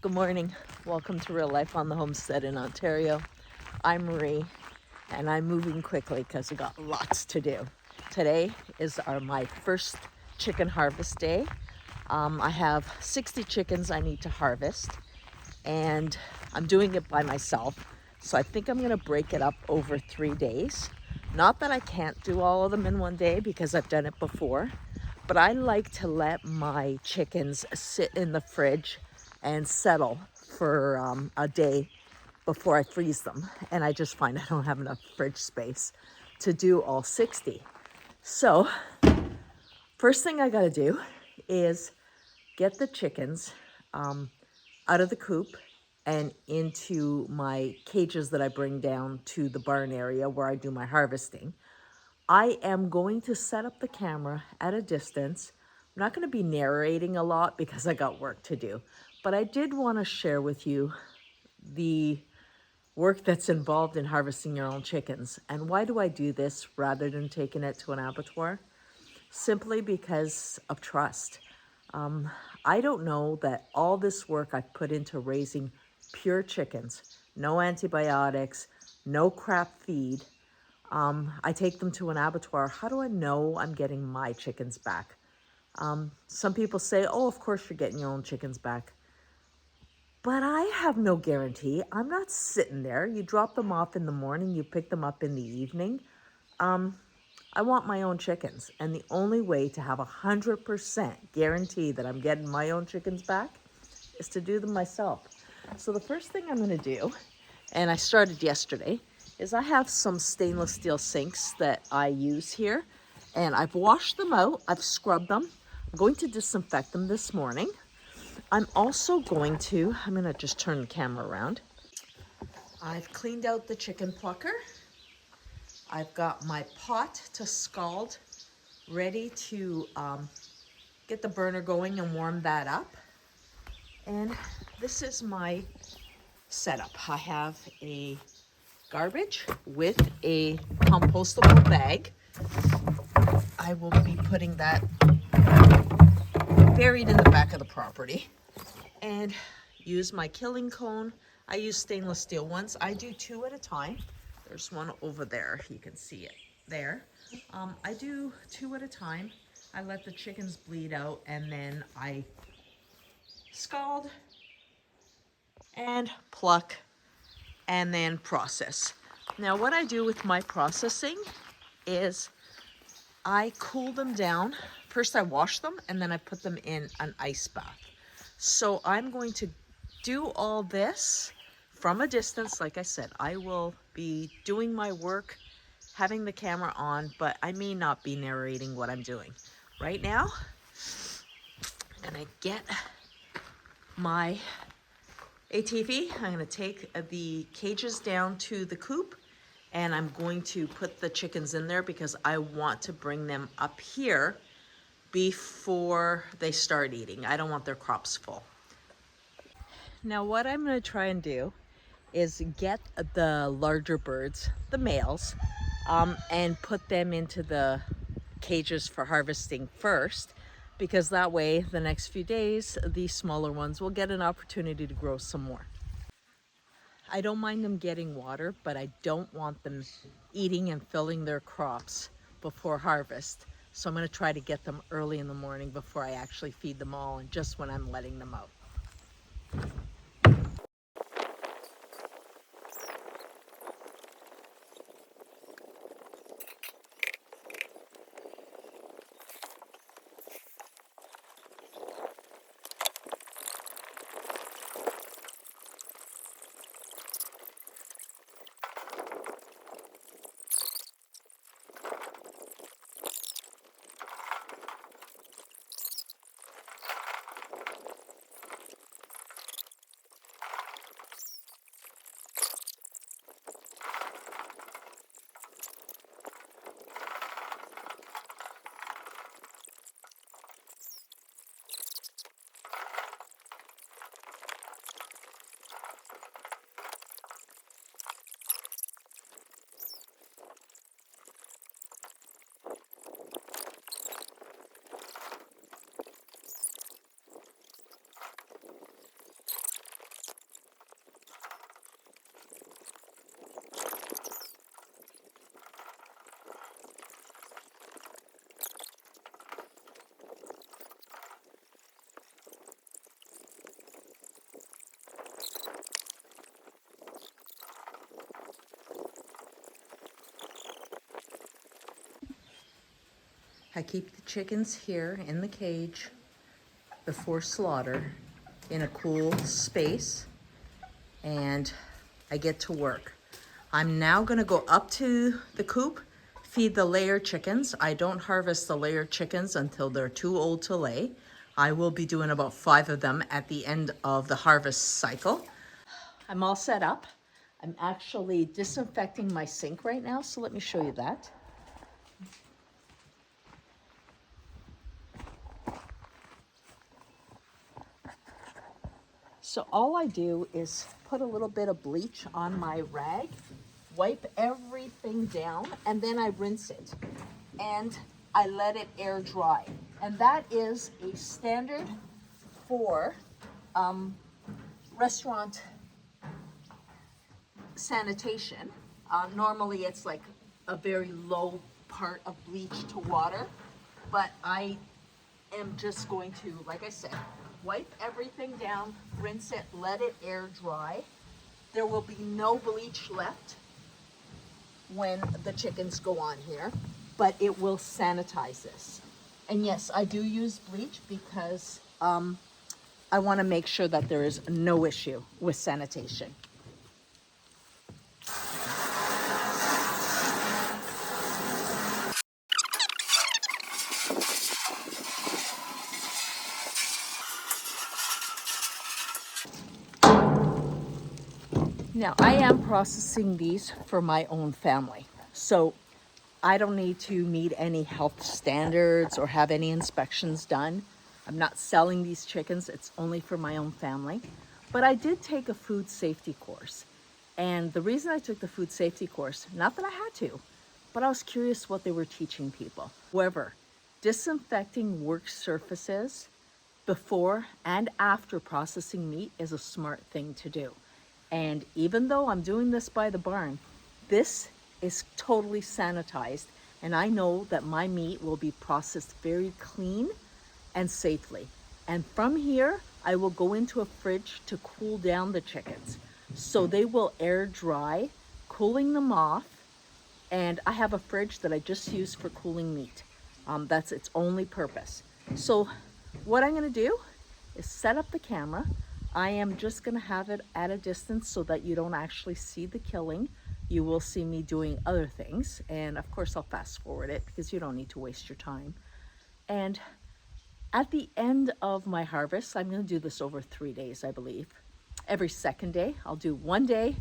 Good morning. Welcome to Real Life on the Homestead in Ontario. I'm Marie, and I'm moving quickly because we got lots to do. Today is my first chicken harvest day. I have 60 chickens I need to harvest, and I'm doing it by myself. So I think I'm going to break it up over 3 days. Not that I can't do all of them in one day because I've done it before, but I like to let my chickens sit in the fridge and settle for a day before I freeze them. And I just find I don't have enough fridge space to do all 60. So first thing I gotta do is get the chickens out of the coop and into my cages that I bring down to the barn area where I do my harvesting. I am going to set up the camera at a distance. I'm not going to be narrating a lot because I got work to do, but I did want to share with you the work that's involved in harvesting your own chickens. And why do I do this rather than taking it to an abattoir? Simply because of trust. I don't know that all this work I've put into raising pure chickens, no antibiotics, no crap feed, I take them to an abattoir. How do I know I'm getting my chickens back? Some people say, oh, of course you're getting your own chickens back. But I have no guarantee. I'm not sitting there. You drop them off in the morning, you pick them up in the evening. I want my own chickens. And the only way to have 100% guarantee that I'm getting my own chickens back is to do them myself. So the first thing I'm going to do, and I started yesterday, is I have some stainless steel sinks that I use here, and I've washed them out, I've scrubbed them. I'm going to disinfect them this morning. I'm also going to just turn the camera around. I've cleaned out the chicken plucker. I've got my pot to scald ready to get the burner going and warm that up. And this is my setup. I have a garbage with a compostable bag. I will be putting that buried in the back of the property and use my killing cone. I use stainless steel ones. I do 2 at a time. There's one over there. You can see it there. I do 2 at a time. I let the chickens bleed out and then I scald and pluck and then process. Now what I do with my processing is I cool them down. First I wash them and then I put them in an ice bath. So I'm going to do all this from a distance. Like I said, I will be doing my work, having the camera on, but I may not be narrating what I'm doing. Right now, I'm gonna get my ATV. I'm gonna take the cages down to the coop and I'm going to put the chickens in there because I want to bring them up here before they start eating. I don't want their crops full. Now what I'm gonna try and do is get the larger birds, the males, and put them into the cages for harvesting first, because that way the next few days the smaller ones will get an opportunity to grow some more. I don't mind them getting water, but I don't want them eating and filling their crops before harvest. So I'm going to try to get them early in the morning before I actually feed them all and just when I'm letting them out. I keep the chickens here in the cage before slaughter in a cool space, and I get to work. I'm now gonna go up to the coop, feed the layer chickens. I don't harvest the layer chickens until they're too old to lay. I will be doing about 5 of them at the end of the harvest cycle. I'm all set up. I'm actually disinfecting my sink right now, so let me show you that. So all I do is put a little bit of bleach on my rag, wipe everything down, and then I rinse it. And I let it air dry. And that is a standard for restaurant sanitation. Normally it's like a very low part of bleach to water, but I am just going to, like I said, wipe everything down, rinse it, let it air dry. There will be no bleach left when the chickens go on here, but it will sanitize this. And yes, I do use bleach because I want to make sure that there is no issue with sanitation. Now, I am processing these for my own family, so I don't need to meet any health standards or have any inspections done. I'm not selling these chickens, it's only for my own family. But I did take a food safety course. And the reason I took the food safety course, not that I had to, but I was curious what they were teaching people. However, disinfecting work surfaces before and after processing meat is a smart thing to do. And even though I'm doing this by the barn, this is totally sanitized, and I know that my meat will be processed very clean and safely. And from here, I will go into a fridge to cool down the chickens. So they will air dry, cooling them off. And I have a fridge that I just use for cooling meat. That's its only purpose. So what I'm gonna do is set up the camera. I am just gonna have it at a distance so that you don't actually see the killing. You will see me doing other things. And of course I'll fast forward it because you don't need to waste your time. And at the end of my harvest, I'm gonna do this over 3 days, I believe. Every second day, I'll do 1 day,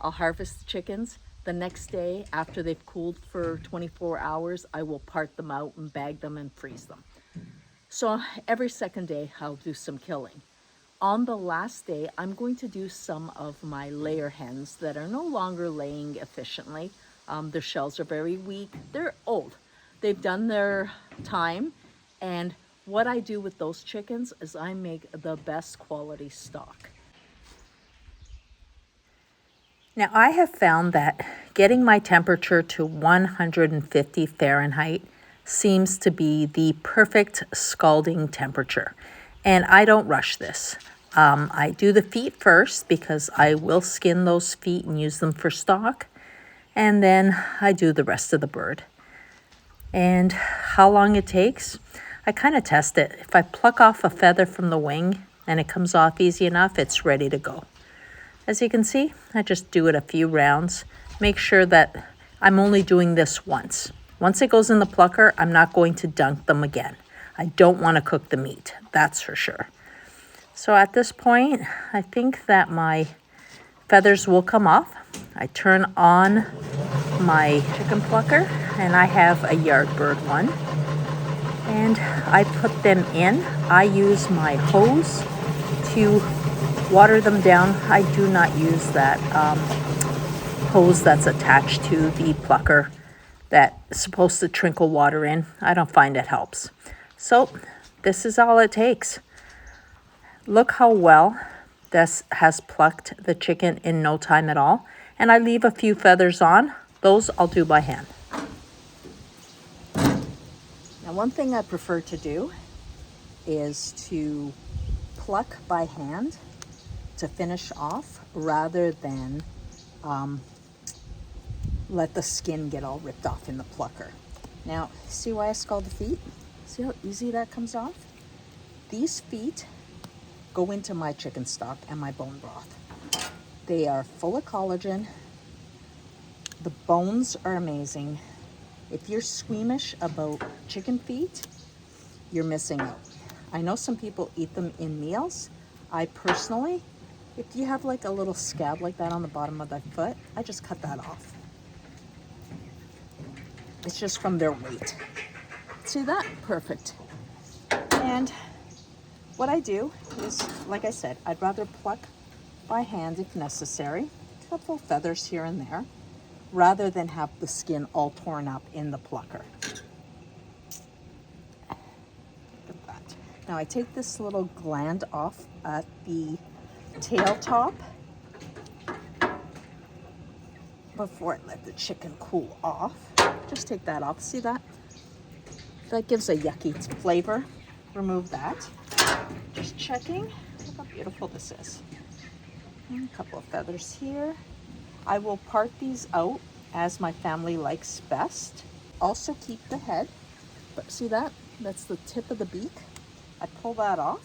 I'll harvest the chickens. The next day, after they've cooled for 24 hours, I will part them out and bag them and freeze them. So every second day, I'll do some killing. On the last day, I'm going to do some of my layer hens that are no longer laying efficiently. Their shells are very weak. They're old. They've done their time. And what I do with those chickens is I make the best quality stock. Now, I have found that getting my temperature to 150 Fahrenheit seems to be the perfect scalding temperature. And I don't rush this. I do the feet first because I will skin those feet and use them for stock. And then I do the rest of the bird. And how long it takes, I kind of test it. If I pluck off a feather from the wing and it comes off easy enough, it's ready to go. As you can see, I just do it a few rounds. Make sure that I'm only doing this once. Once it goes in the plucker, I'm not going to dunk them again. I don't want to cook the meat, that's for sure. So at this point, I think that my feathers will come off. I turn on my chicken plucker, and I have a yard bird one. And I put them in. I use my hose to water them down. I do not use that hose that's attached to the plucker that's supposed to trickle water in. I don't find it helps. So this is all it takes. Look how well this has plucked the chicken in no time at all. And I leave a few feathers on. Those I'll do by hand. Now, one thing I prefer to do is to pluck by hand to finish off rather than let the skin get all ripped off in the plucker. Now, see why I scald the feet? See how easy that comes off? These feet go into my chicken stock and my bone broth. They are full of collagen. The bones are amazing. If you're squeamish about chicken feet, you're missing out. I know some people eat them in meals. I personally, if you have like a little scab like that on the bottom of that foot, I just cut that off. It's just from their weight. See that? Perfect. And what I do is, like I said, I'd rather pluck by hand if necessary, a couple feathers here and there, rather than have the skin all torn up in the plucker. Look at that. Now I take this little gland off at the tail top before I let the chicken cool off. Just take that off. See that? That gives a yucky flavor. Remove that. Just checking. Look how beautiful this is. And a couple of feathers here. I will part these out as my family likes best. Also keep the head. But see that? That's the tip of the beak. I pull that off.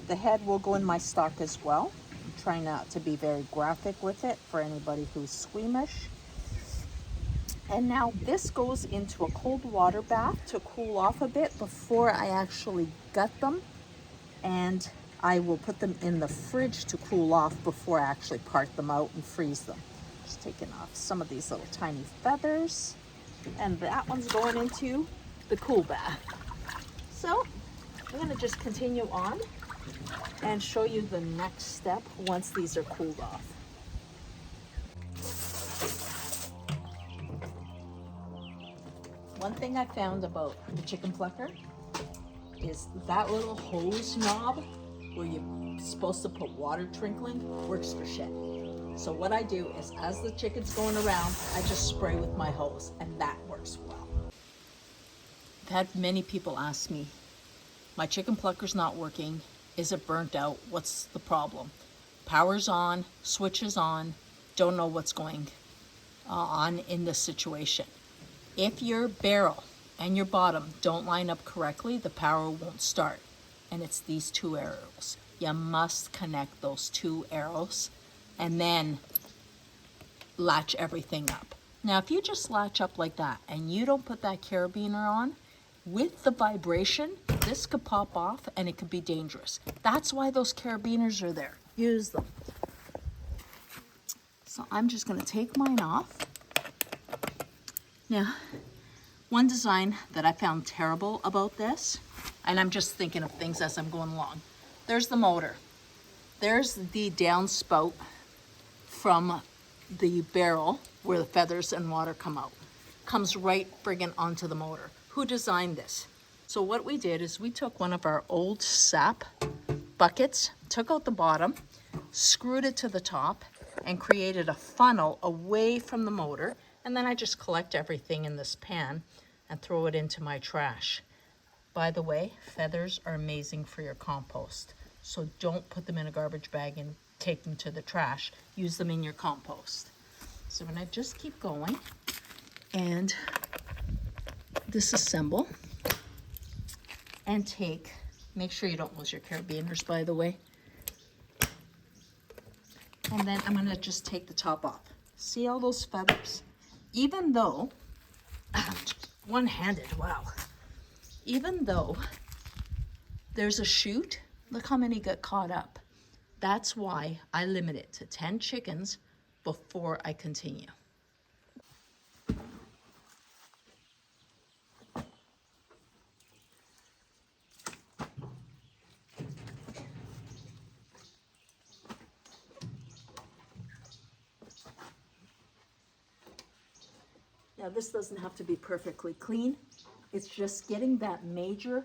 The head will go in my stock as well. I'm trying not to be very graphic with it for anybody who's squeamish. And now this goes into a cold water bath to cool off a bit before I actually gut them. And I will put them in the fridge to cool off before I actually part them out and freeze them. Just taking off some of these little tiny feathers. And that one's going into the cool bath. So I'm gonna just continue on and show you the next step once these are cooled off. One thing I found about the chicken plucker is that little hose knob where you're supposed to put water trickling works for shit. So what I do is as the chicken's going around, I just spray with my hose and that works well. I've had many people ask me, my chicken plucker's not working. Is it burnt out? What's the problem? Power's on, switch is on, don't know what's going on in this situation. If your barrel and your bottom don't line up correctly, the power won't start. And it's these two arrows. You must connect those two arrows and then latch everything up. Now, if you just latch up like that and you don't put that carabiner on, with the vibration, this could pop off and it could be dangerous. That's why those carabiners are there. Use them. So I'm just gonna take mine off. Now, one design that I found terrible about this, and I'm just thinking of things as I'm going along. There's the motor. There's the downspout from the barrel where the feathers and water come out. Comes right friggin' onto the motor. Who designed this? So what we did is we took one of our old sap buckets, took out the bottom, screwed it to the top, and created a funnel away from the motor. And then I just collect everything in this pan and throw it into my trash. By the way, feathers are amazing for your compost. So don't put them in a garbage bag and take them to the trash. Use them in your compost. So when I just keep going and disassemble and make sure you don't lose your carabiners, by the way. And then I'm gonna just take the top off. See all those feathers? Even though, one-handed, wow. Even though there's a chute, look how many got caught up. That's why I limit it to 10 chickens before I continue. Now this doesn't have to be perfectly clean. It's just getting that major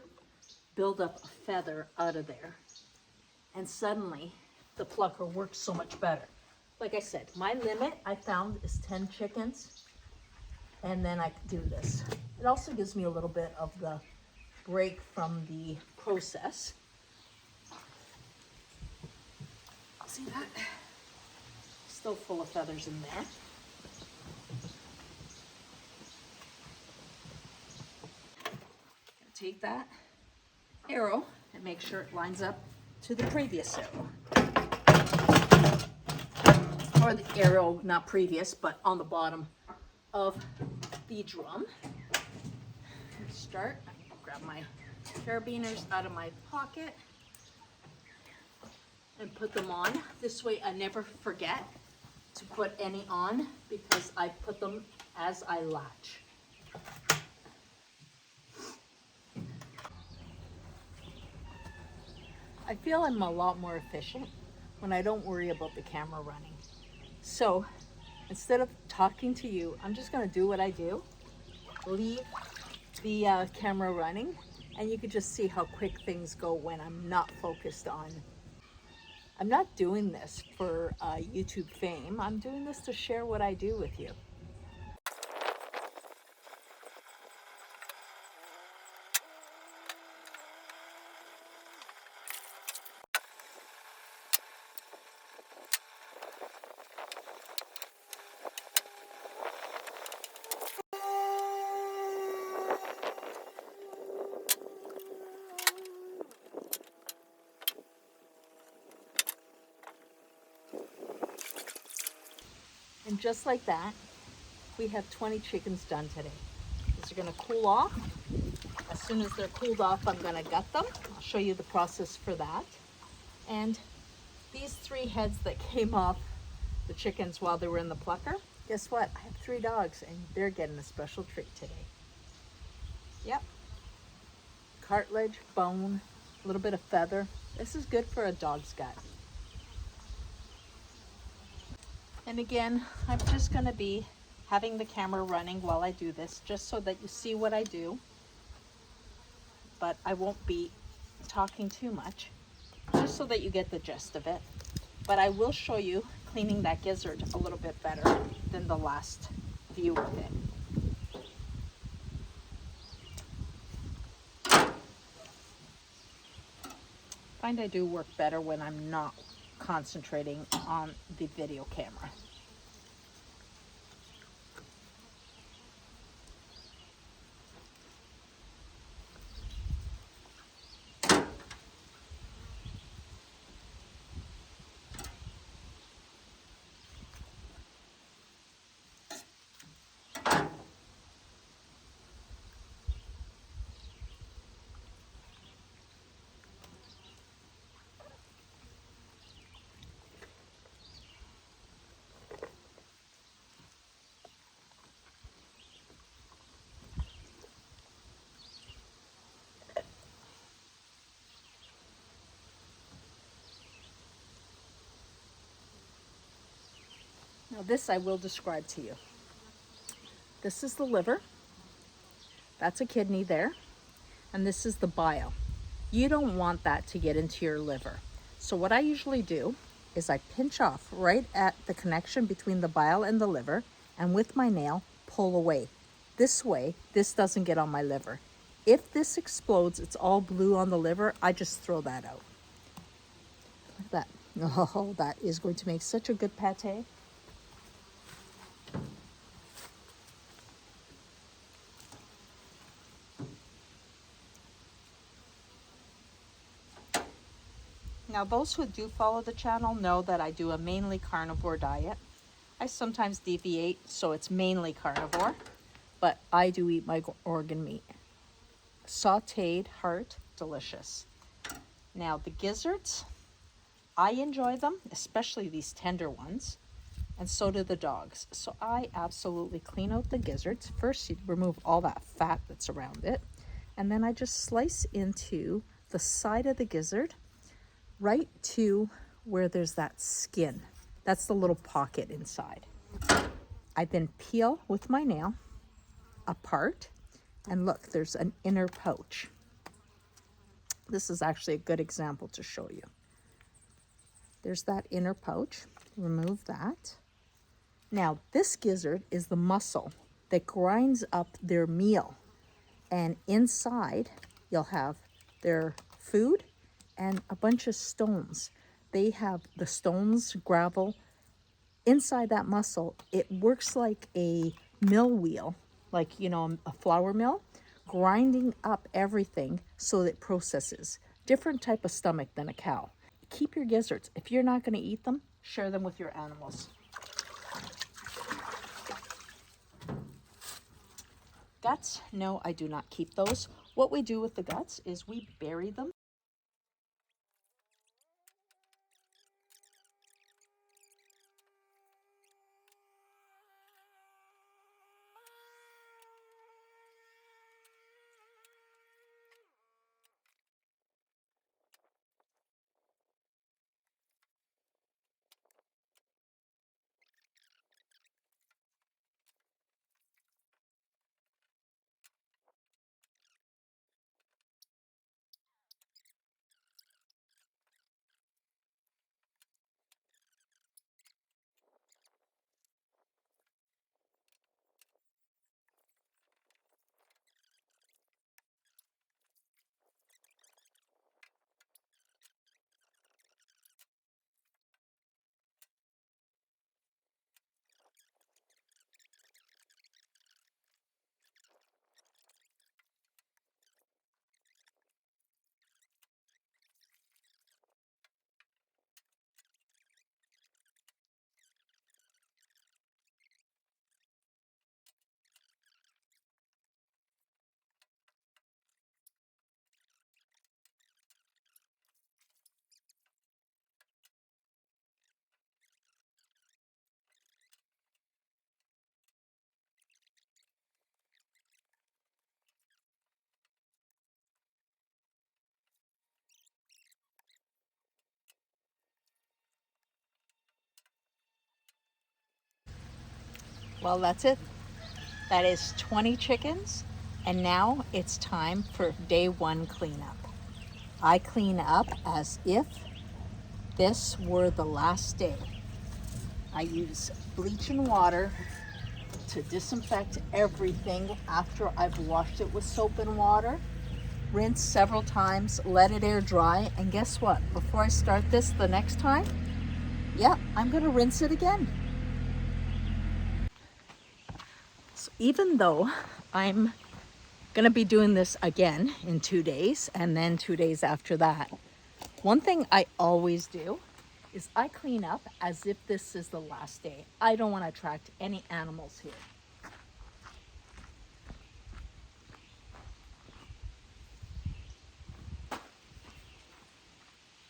buildup of feather out of there. And suddenly the plucker works so much better. Like I said, my limit I found is 10 chickens. And then I can do this. It also gives me a little bit of the break from the process. See that? Still full of feathers in there. take that arrow and make sure it lines up to the previous arrow. Or the arrow, not previous, but on the bottom of the drum. Start, grab my carabiners out of my pocket and put them on. This way I never forget to put any on because I put them as I latch. I feel I'm a lot more efficient when I don't worry about the camera running. So instead of talking to you, I'm just gonna do what I do, leave the camera running, and you can just see how quick things go when I'm not focused on. I'm not doing this for YouTube fame. I'm doing this to share what I do with you. And just like that, we have 20 chickens done today. These are gonna cool off. As soon as they're cooled off, I'm gonna gut them. I'll show you the process for that. And these 3 heads that came off the chickens while they were in the plucker, guess what? I have 3 dogs and they're getting a special treat today. Yep. Cartilage, bone, a little bit of feather. This is good for a dog's gut. And again, I'm just gonna be having the camera running while I do this, just so that you see what I do. But I won't be talking too much, just so that you get the gist of it. But I will show you cleaning that gizzard a little bit better than the last view of it. I find I do work better when I'm not concentrating on the video camera. Now this I will describe to you. This is the liver. That's a kidney there. And this is the bile. You don't want that to get into your liver. So what I usually do is I pinch off right at the connection between the bile and the liver, and with my nail pull away. This way, this doesn't get on my liver. If this explodes, it's all blue on the liver, I just throw that out. Look at that. Oh, that is going to make such a good pate. Now, those who do follow the channel know that I do a mainly carnivore diet. I sometimes deviate, so it's mainly carnivore, but I do eat my organ meat. Sauteed heart, delicious. Now, the gizzards, I enjoy them, especially these tender ones, and so do the dogs. So I absolutely clean out the gizzards. First, you remove all that fat that's around it, and then I just slice into the side of the gizzard, right to where there's that skin. That's the little pocket inside. I then peel with my nail apart, and look, there's an inner pouch. This is actually a good example to show you. There's that inner pouch. Remove that. Now, this gizzard is the muscle that grinds up their meal, and inside you'll have their food and a bunch of stones. They have the stones, gravel, inside that muscle. It works like a mill wheel, like, you know, a flour mill, grinding up everything so that it processes. Different type of stomach than a cow. Keep your gizzards. If you're not going to eat them, share them with your animals. Guts, no, I do not keep those. What we do with the guts is we bury them. Well, that's it. That is 20 chickens, and now it's time for day one cleanup. I clean up as if this were the last day. I use bleach and water to disinfect everything after I've washed it with soap and water. Rinse several times, let it air dry, and guess what? Before I start this the next time, I'm gonna rinse it again. So even though I'm gonna be doing this again in 2 days and then 2 days after that, one thing I always do is I clean up as if this is the last day. I don't want to attract any animals here.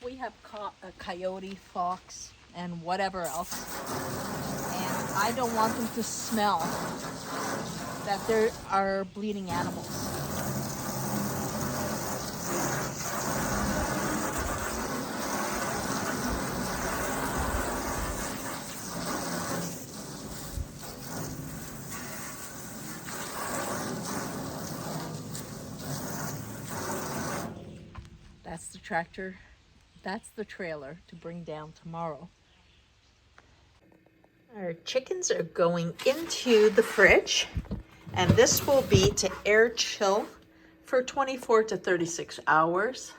We have a coyote, fox, and whatever else, and I don't want them to smell that there are bleeding animals. That's the tractor. That's the trailer to bring down tomorrow. Our chickens are going into the fridge, and this will be to air chill for 24 to 36 hours.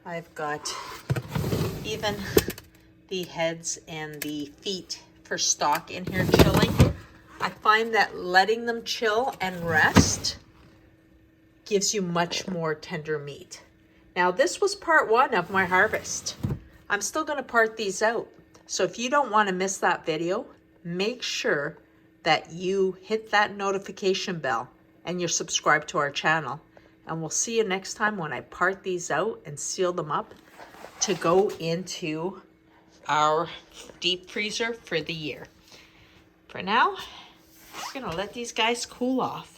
I've got even the heads and the feet for stock in here chilling. I find that letting them chill and rest gives you much more tender meat. Now, this was part one of my harvest. I'm still going to part these out. So if you don't want to miss that video, make sure that you hit that notification bell and you're subscribed to our channel. And we'll see you next time when I part these out and seal them up to go into our deep freezer for the year. For now, we're going to let these guys cool off.